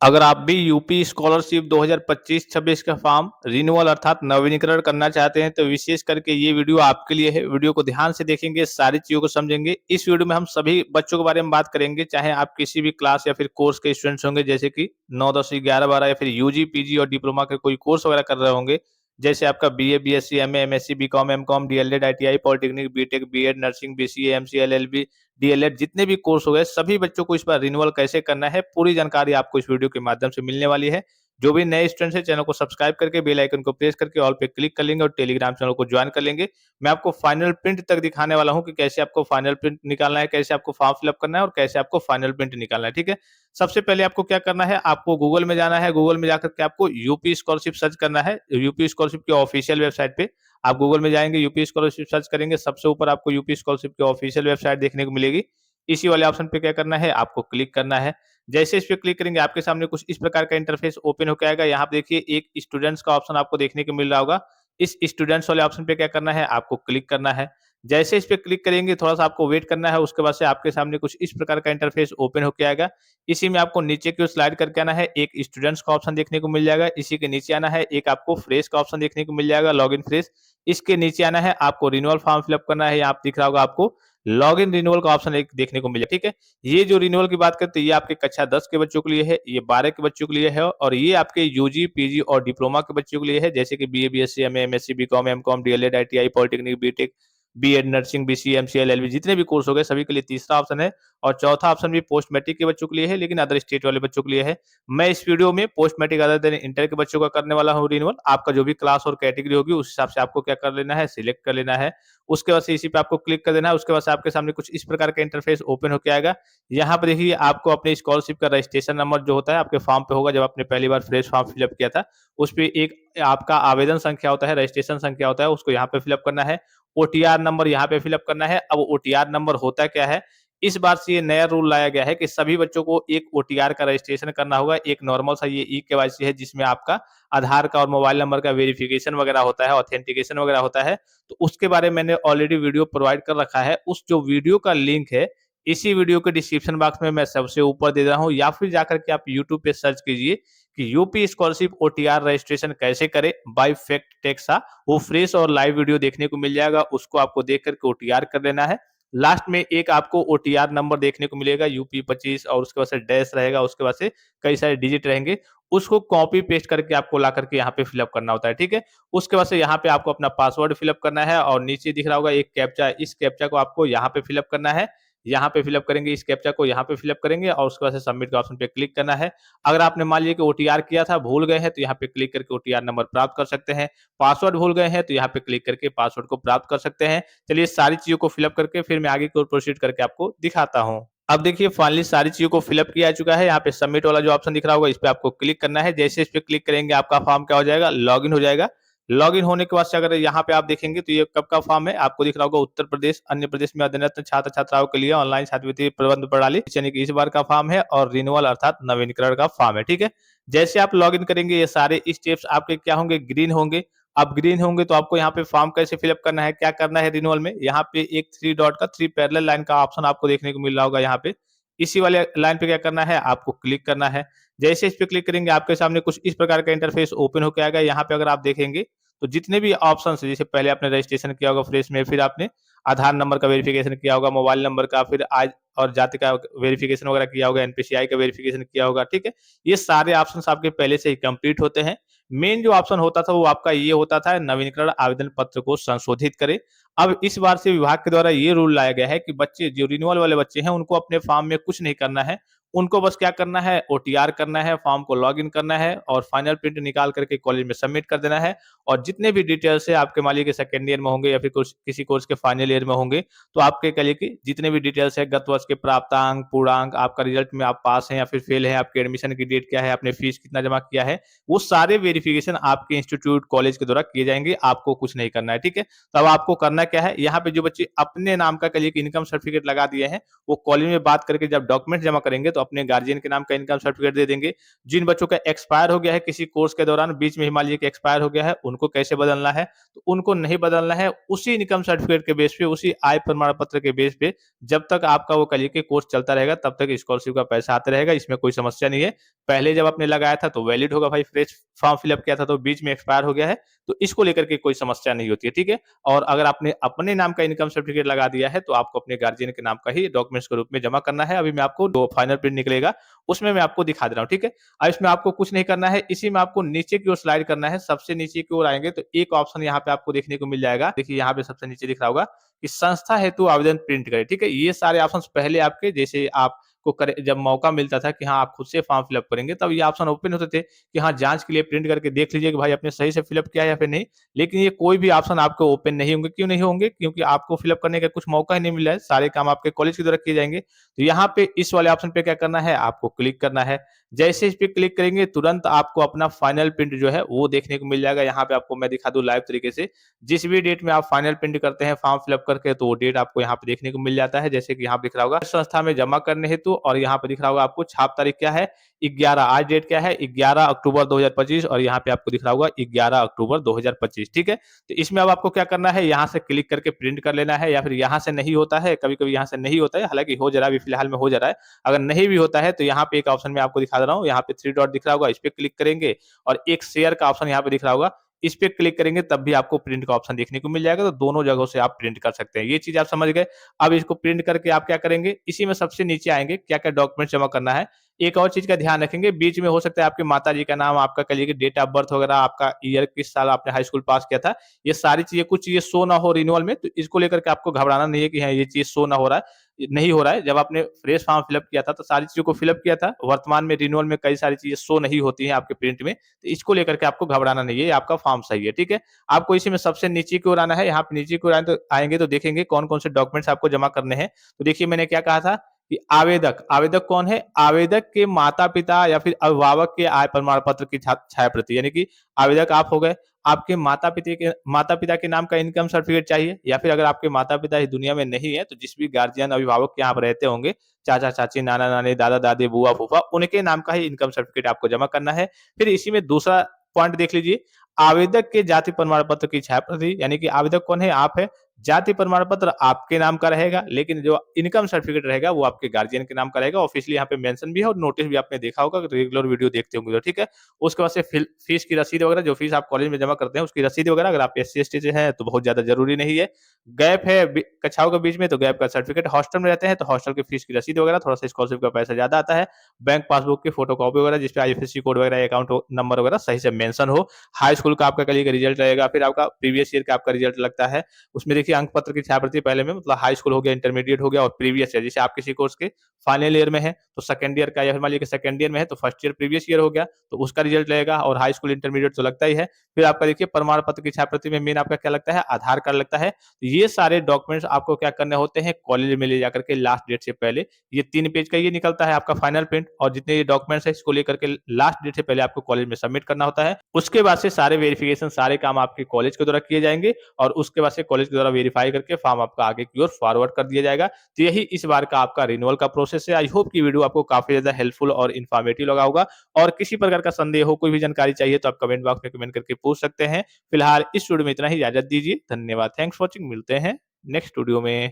अगर आप भी यूपी स्कॉलरशिप 2025-26 का फॉर्म रिन्यूअल अर्थात नवीनीकरण करना चाहते हैं, तो विशेष करके ये वीडियो आपके लिए है। वीडियो को ध्यान से देखेंगे, सारी चीज़ों को समझेंगे। इस वीडियो में हम सभी बच्चों के बारे में बात करेंगे, चाहे आप किसी भी क्लास या फिर कोर्स के स्टूडेंट्स होंगे, जैसे कि 9, 10, 11, 12 या फिर यूजी, पीजी और डिप्लोमा के कोई कोर्स वगैरह कर रहे होंगे। जैसे आपका BA, BSc, MA, MSc, BCom, MCom, DElEd, ITI, polytechnic, BTech, BEd, nursing, BCA, MCA, LLB, DElEd जितने भी कोर्स हो गए, सभी बच्चों को इस बार रिन्यूअल कैसे करना है, पूरी जानकारी आपको इस वीडियो के माध्यम से मिलने वाली है। जो भी नए स्टूडेंट्स हैं, चैनल को सब्सक्राइब करके बेल आइकन को प्रेस करके ऑल पे क्लिक कर लेंगे और टेलीग्राम चैनल को ज्वाइन कर लेंगे। मैं आपको फाइनल प्रिंट तक दिखाने वाला हूँ कि कैसे आपको फाइनल प्रिंट निकालना है, कैसे आपको फॉर्म फिल अप करना है और कैसे आपको फाइनल प्रिंट निकालना है, ठीक है? सबसे पहले आपको क्या करना है, आपको गूगल में जाना है। गूगल में जाकर के आपको यूपी स्कॉलरशिप सर्च करना है। यूपी स्कॉलरशिप की ऑफिशियल वेबसाइट पे आप गूगल में जाएँगे, यूपी स्कॉलरशिप सर्च करेंगे, सबसे ऊपर आपको यूपी स्कॉलरशिप की ऑफिशियल वेबसाइट देखने को मिलेगी। इसी वाले ऑप्शन पे क्या करना है, आपको क्लिक करना है। जैसे इस पे क्लिक करेंगे, आपके सामने कुछ इस प्रकार का इंटरफेस ओपन होके आएगा। यहाँ पे देखिए एक स्टूडेंट्स का ऑप्शन आपको देखने को मिल रहा होगा। इस स्टूडेंट्स वाले ऑप्शन पे क्या करना है, आपको क्लिक करना है। जैसे इस पे क्लिक करेंगे, थोड़ा-सा आपको वेट करना है, उसके बाद से आपके सामने कुछ इस प्रकार का इंटरफेस ओपन होके आएगा। इसी में आपको नीचे की ओर स्लाइड करके आना है, एक स्टूडेंट्स का ऑप्शन देखने को मिल जाएगा। इसी के नीचे आना है, एक आपको फ्रेश का ऑप्शन देखने को मिल जाएगा, लॉगिन फ्रेश। इसके नीचे आना है, आपको रिन्यूअल फॉर्म फिल अप करना है, यहाँ पे दिख रहा होगा आपको लॉगिन रिन्यूअल का ऑप्शन एक देखने को मिलेगा, ठीक है? ये जो रिन्यूअल की बात करते हैं, ये आपके कक्षा 10 के बच्चों के लिए है, ये 12 के बच्चों के लिए है और ये आपके यूजी, पीजी और डिप्लोमा के बच्चों के लिए है, जैसे कि BA, BSc, MA, MSc, BCom, MCom, DElEd, ITI, polytechnic, BTech, BEd, nursing, BCA, MCA, LLB जितने भी कोर्स हो गए, सभी के लिए तीसरा ऑप्शन है और चौथा ऑप्शन भी पोस्ट मैट्रिक के बच्चों के लिए है, लेकिन अदर स्टेट वाले बच्चों के लिए है। मैं इस वीडियो में post matric other than inter के बच्चों का करने वाला हूँ रिन्यूअल। आपका जो भी क्लास और कैटेगरी होगी, उस हिसाब से आपको क्या कर लेना है, सिलेक्ट कर लेना है। उसके बाद से इसी पे आपको क्लिक कर देना है। उसके बाद से आपके सामने कुछ इस प्रकार का इंटरफेस ओपन होके आएगा। यहाँ पे देखिए आपको अपने स्कॉलरशिप का रजिस्ट्रेशन नंबर जो होता है आपके फॉर्म पे होगा, जब आपने पहली बार फ्रेश फॉर्म फिल अप किया था। उस पे एक आपका आवेदन संख्या होता है, रजिस्ट्रेशन संख्या होता है, उसको यहाँ पे फिल अप करना है। ओटीआर नंबर यहाँ पे फिल अप करना है। अब ओटीआर नंबर होता क्या है, इस बार से ये नया रूल लाया गया है कि सभी बच्चों को एक ओटीआर का रजिस्ट्रेशन करना होगा। एक नॉर्मल सा ये ई-केवाईसी है, जिसमें आपका आधार का और मोबाइल नंबर का वेरिफिकेशन वगैरह होता है, ऑथेंटिकेशन वगैरह होता है। तो उसके बारे में मैंने ऑलरेडी वीडियो प्रोवाइड कर रखा है। उस जो वीडियो का लिंक है, इसी वीडियो के डिस्क्रिप्शन बॉक्स में मैं सबसे ऊपर दे रहा हूँ, या फिर जाकर के आप यूट्यूब पे सर्च कीजिए कि यूपी स्कॉलरशिप ओटीआर रजिस्ट्रेशन कैसे करें बाय फैक्ट टेक्सा। वो फ्रेश और लाइव वीडियो देखने को मिल जाएगा, उसको आपको देख करके ओटीआर कर लेना है। लास्ट में एक आपको ओटीआर नंबर देखने को मिलेगा यूपी 25 और उसके बाद से डैश रहेगा, उसके बाद से कई सारे डिजिट रहेंगे। उसको कॉपी पेस्ट करके आपको ला करके यहाँ पे फिलअप करना होता है, ठीक है? उसके बाद से यहाँ पे आपको अपना पासवर्ड फिलअप करना है और नीचे दिख रहा होगा एक कैप्चा, इस कैप्चा को आपको यहाँ पे फिलअप करना है। यहाँ पे फिलअप करेंगे, इस कैप्चा को यहाँ पे फिलअप करेंगे और उसके बाद से सबमिट के ऑप्शन पे क्लिक करना है। अगर आपने मान लिया कि ओटीआर किया था, भूल गए हैं, तो यहाँ पे क्लिक करके ओटीआर नंबर प्राप्त कर सकते हैं। पासवर्ड भूल गए हैं, तो यहाँ पे क्लिक करके पासवर्ड को प्राप्त कर सकते हैं। चलिए सारी चीज़ों को फिलअप करके फिर मैं आगे की ओर प्रोसीड करके आपको दिखाता हूँ। अब देखिए फाइनली सारी चीज़ों को फिलअप किया जा चुका है। यहाँ पे सबमिट वाला जो ऑप्शन दिख रहा होगा, इस पे आपको क्लिक करना है। जैसे इस पे क्लिक करेंगे, आपका फॉर्म क्या हो जाएगा, लॉगिन हो जाएगा। लॉगिन होने के बाद से अगर यहाँ पे आप देखेंगे, तो ये कब का फॉर्म है, आपको दिख रहा होगा उत्तर प्रदेश अन्य प्रदेश में अध्ययनरत छात्र छात्राओं के लिए ऑनलाइन छात्रवृत्ति प्रबंध प्रणाली, यानी कि इस बार का फॉर्म है और रिन्यूअल अर्थात नवीनीकरण का फॉर्म है, ठीक है? जैसे आप लॉगिन करेंगे, ये सारे स्टेप्स आपके क्या होंगे, ग्रीन होंगे। अब ग्रीन होंगे तो आपको यहाँ पे फॉर्म कैसे फिलअप करना है, क्या करना है रिन्यूअल में, यहाँ पे एक 3 डॉट का 3 पैरेलल लाइन का ऑप्शन आपको देखने को मिल रहा होगा यहाँ पे। इसी वाले लाइन पे क्या करना है, आपको क्लिक करना है। जैसे इस पे क्लिक करेंगे, आपके सामने कुछ इस प्रकार का इंटरफेस ओपन होके आएगा। यहाँ पे अगर आप देखेंगे, तो जितने भी ऑप्शंस हैं, जैसे पहले आपने रजिस्ट्रेशन किया होगा फ्रेश में, फिर आपने आधार नंबर का वेरिफिकेशन किया होगा, मोबाइल नंबर का, फिर आज और जाति का वेरिफिकेशन वगैरह किया होगा, एनपीसीआई का वेरिफिकेशन किया होगा, ठीक है? ये सारे ऑप्शंस आपके पहले से ही कंप्लीट होते हैं। मेन जो ऑप्शन होता था, वो आपका ये होता था, नवीनीकरण आवेदन पत्र को संशोधित करें। अब इस बार से विभाग के द्वारा ये रूल लाया गया है कि बच्चे जो रिन्यूअल वाले बच्चे हैं, उनको अपने फॉर्म में कुछ नहीं करना है। उनको बस क्या करना है, ओटीआर करना है, फॉर्म को लॉगिन करना है और फाइनल प्रिंट निकाल करके कॉलेज में सबमिट कर देना है। और जितने भी डिटेल्स है, आपके मान लीजिए कि सेकंड ईयर में होंगे या फिर कुछ किसी कोर्स के फाइनल ईयर में होंगे, तो आपके कह लीजिए कि जितने भी डिटेल्स है, गत वर्ष के प्राप्तांक, पूर्णांक, आपका रिजल्ट में आप पास हैं या फिर फेल हैं, आपके एडमिशन की डेट क्या है, आपने फीस कितना जमा किया है, वो सारे वेरिफिकेशन आपके इंस्टीट्यूट कॉलेज के द्वारा किए जाएंगे। आपको कुछ नहीं करना है, ठीक है? तो अब आपको करना क्या है, यहाँ पे जो बच्चे अपने नाम का कह लीजिए कि इनकम सर्टिफिकेट लगा दिए हैं, वो कॉलेज में बात करके जब डॉक्यूमेंट जमा करेंगे, तो अपने गार्जियन के नाम का इनकम सर्टिफिकेट दे देंगे। जिन बच्चों का एक्सपायर हो गया है किसी कोर्स के दौरान, बीच में ही मान लीजिए कि एक्सपायर हो गया है, उनको कैसे बदलना है? तो उनको नहीं बदलना है, उसी इनकम सर्टिफिकेट के बेस पे, उसी आय प्रमाण पत्र के बेस पे जब तक आपका वो करिए कि कोर्स चलता रहेगा तब तक स्कॉलरशिप का पैसा आता रहेगा, इसमें कोई समस्या नहीं है। पहले जब आपने लगाया था तो वैलिड होगा भाई, फ्रेश फॉर्म फिल अप किया था तो बीच में एक्सपायर हो गया है, तो इसको लेकर के कोई समस्या नहीं होती है, ठीक है? और अगर आपने अपने नाम का इनकम सर्टिफिकेट लगा दिया है, तो आपको अपने गार्जियन के नाम का ही डॉक्यूमेंट्स के रूप में जमा करना है। अभी मैं आपको जो फाइनल प्रिंट निकलेगा, उसमें मैं आपको दिखा दे रहा हूँ, ठीक है? अब इसमें आपको कुछ नहीं करना है, इसी में आपको नीचे की ओर स्लाइड करना है। सबसे नीचे की ओर आएँगे तो एक ऑप्शन यहाँ पे आपको देखने को मिल जाएगा। देखिए यहाँ पे सबसे नीचे दिख रहा होगा कि संस्था हेतु आवेदन प्रिंट करें, ठीक है? ये सारे ऑप्शंस पहले आपके जैसे आपको करे जब मौका मिलता था कि हाँ, आप खुद से फॉर्म फिल अप करेंगे, तब ये ऑप्शन ओपन होते थे कि हाँ, जाँच के लिए प्रिंट करके देख लीजिए कि भाई आपने सही से फिल अप किया है या फिर नहीं। लेकिन ये कोई भी ऑप्शन आपको ओपन नहीं होंगे, क्यों नहीं होंगे? क्योंकि आपको फिल अप करने का कुछ मौका ही नहीं मिल रहा है, सारे काम आपके कॉलेज के द्वारा किए जाएँगे। तो यहाँ पे इस वाले ऑप्शन पे क्या करना है, आपको क्लिक करना है। जैसे इस पे क्लिक करेंगे तुरंत आपको अपना फाइनल प्रिंट जो है वो देखने को मिल जाएगा। यहाँ पे आपको मैं दिखा दूँ लाइव तरीके से, जिस भी डेट में आप फाइनल प्रिंट करते हैं फॉर्म फिल अप करके, तो वो डेट आपको यहाँ पे देखने को मिल जाता है। जैसे कि यहाँ पे दिख रहा होगा संस्था में जमा करने हेतु, और यहाँ पे दिख रहा होगा आपको छाप तारीख क्या है, 11, आज डेट क्या है, 11 अक्टूबर 2025, और यहाँ पे आपको दिख रहा होगा 11 अक्टूबर 2025, ठीक है? तो इसमें अब आपको क्या करना है, यहाँ से क्लिक करके प्रिंट कर लेना है, या फिर यहाँ से नहीं होता है, कभी-कभी यहाँ से नहीं होता है, हालाँकि हो जा रहा है, अभी फिलहाल में हो जा रहा है। अगर नहीं भी होता है तो यहाँ पे एक ऑप्शन मैं आपको दिखा दे रहा हूँ, यहाँ पे 3 डॉट दिख रहा होगा, इस पे क्लिक करेंगे और एक शेयर का ऑप्शन यहाँ पे दिख रहा होगा, इस पे क्लिक करेंगे तब भी आपको प्रिंट का ऑप्शन देखने को मिल जाएगा, तो दोनों जगहों से आप प्रिंट कर सकते हैं। ये चीज़ आप समझ गए। अब इसको प्रिंट करके आप क्या करेंगे, इसी में सबसे नीचे आएँगे, क्या-क्या डॉक्यूमेंट्स जमा करना है। एक और चीज़ का ध्यान रखेंगे, बीच में हो सकता है आपके माताजी का नाम, आपका कह लीजिए कि डेट ऑफ बर्थ वगैरह, आपका ईयर किस साल आपने हाई स्कूल पास किया था, ये सारी चीज़ें, कुछ चीज़ें शो ना हो रिन्यूअल में, तो इसको लेकर के आपको घबराना नहीं है कि हाँ, ये चीज़ शो ना हो रहा है। नहीं हो रहा है। जब आपने फ्रेश फॉर्म फिल अप किया था, तो सारी चीज़ों को फिल अप किया था। वर्तमान में रिन्यूअल में कई सारी चीज़ें शो नहीं होती हैं आपके प्रिंट में, तो इसको लेकर के आपको घबराना नहीं है, ये आपका फॉर्म सही है, ठीक है? आपको इसी में सबसे नीचे की ओर आना है, यहाँ पे नीचे की ओर आएँगे तो देखेंगे कौन-कौन से डॉक्यूमेंट्स आपको जमा करने हैं। तो देखिए मैंने क्या कहा था कि आवेदक, आवेदक कौन है? आवेदक के माता-पिता या फिर अभिभावक के आय प्रमाण पत्र की छाया प्रति, यानी कि आवेदक आप हो गए, आपके माता-पिता के नाम का इनकम सर्टिफिकेट चाहिए, या फिर अगर आपके माता-पिता इस दुनिया में नहीं है, तो जिस भी गार्जियन अभिभावक के यहाँ आप रहते होंगे, चाचा-चाची, नाना-नानी, दादा-दादी, बुआ-फूफा, उनके नाम का ही इनकम सर्टिफिकेट आपको जमा करना है। फिर इसी में दूसरा पॉइंट देख लीजिए, आवेदक के जाति प्रमाण पत्र की छाया प्रति, यानी कि आवेदक कौन है? आप है। जाति प्रमाण पत्र आपके नाम का रहेगा, लेकिन जो इनकम सर्टिफिकेट रहेगा वो आपके गार्जियन के नाम का रहेगा। ऑफिशियली यहाँ पे मेंशन भी है और नोटिस भी आपने देखा होगा, रेगुलर वीडियो देखते होंगे तो, ठीक है? उसके बाद से फीस की रसीद वगैरह, जो फीस आप कॉलेज में जमा करते हैं उसकी रसीद वगैरह, अगर आप SC/ST से हैं तो बहुत ज़्यादा ज़रूरी नहीं है। गैप है कक्षाओं के बीच में, तो गैप का सर्टिफिकेट, हॉस्टल में रहते हैं तो हॉस्टल की फीस की रसीद वगैरह, थोड़ा-सा स्कॉलरशिप का पैसा ज़्यादा आता है। बैंक पासबुक की फोटोकॉपी वगैरह, जिसपे IFSC कोड वगैरह, अकाउंट नंबर वगैरह सही से मेंशन हो। हाई स्कूल का आपका कल का रिजल्ट रहेगा, फिर आपका प्रीवियस ईयर का आपका रिजल्ट लगता है। उसमें देखिए अंक पत्र की छायाप्रति पहले में, मतलब हाई स्कूल हो गया, इंटरमीडिएट हो गया और प्रीवियस ईयर, जैसे आप किसी कोर्स के फाइनल ईयर में है तो सेकंड ईयर का, या फिर मान लीजिए कि सेकंड ईयर में है तो फर्स्ट ईयर प्रीवियस ईयर हो गया, तो उसका रिजल्ट लगेगा, और हाई स्कूल इंटरमीडिएट तो लगता ही है। फिर आपका देखिए प्रमाण पत्र की छायाप्रति में मेन आपका क्या लगता है, आधार कार्ड लगता है। तो ये सारे डॉक्यूमेंट्स आपको क्या करने होते हैं, कॉलेज में ले जाकर के लास्ट डेट से पहले, ये 3 पेज का ये निकलता है आपका फाइनल प्रिंट, और जितने ये डॉक्यूमेंट्स है इसको लेकर के लास्ट डेट से पहले आपको कॉलेज में सबमिट करना होता है। उसके बाद से सारे वेरिफिकेशन, सारे काम आपके कॉलेज के द्वारा किए जाएंगे, और उसके बाद से कॉलेज के द्वारा वेरीफाई करके फॉर्म आपका आगे की ओर फॉरवर्ड कर दिया जाएगा। तो यही इस बार का आपका रिन्यूअल का प्रोसेस है। आई होप कि वीडियो आपको काफी ज्यादा हेल्पफुल और इन्फॉर्मेटिव लगा होगा, और किसी प्रकार का संदेह हो, कोई भी जानकारी चाहिए तो आप कमेंट बॉक्स में कमेंट करके पूछ सकते हैं। फिलहाल इस वीडियो में इतना ही, इजाजत दीजिए, धन्यवाद, थैंक्स फॉर वॉचिंग, मिलते हैं नेक्स्ट वीडियो में।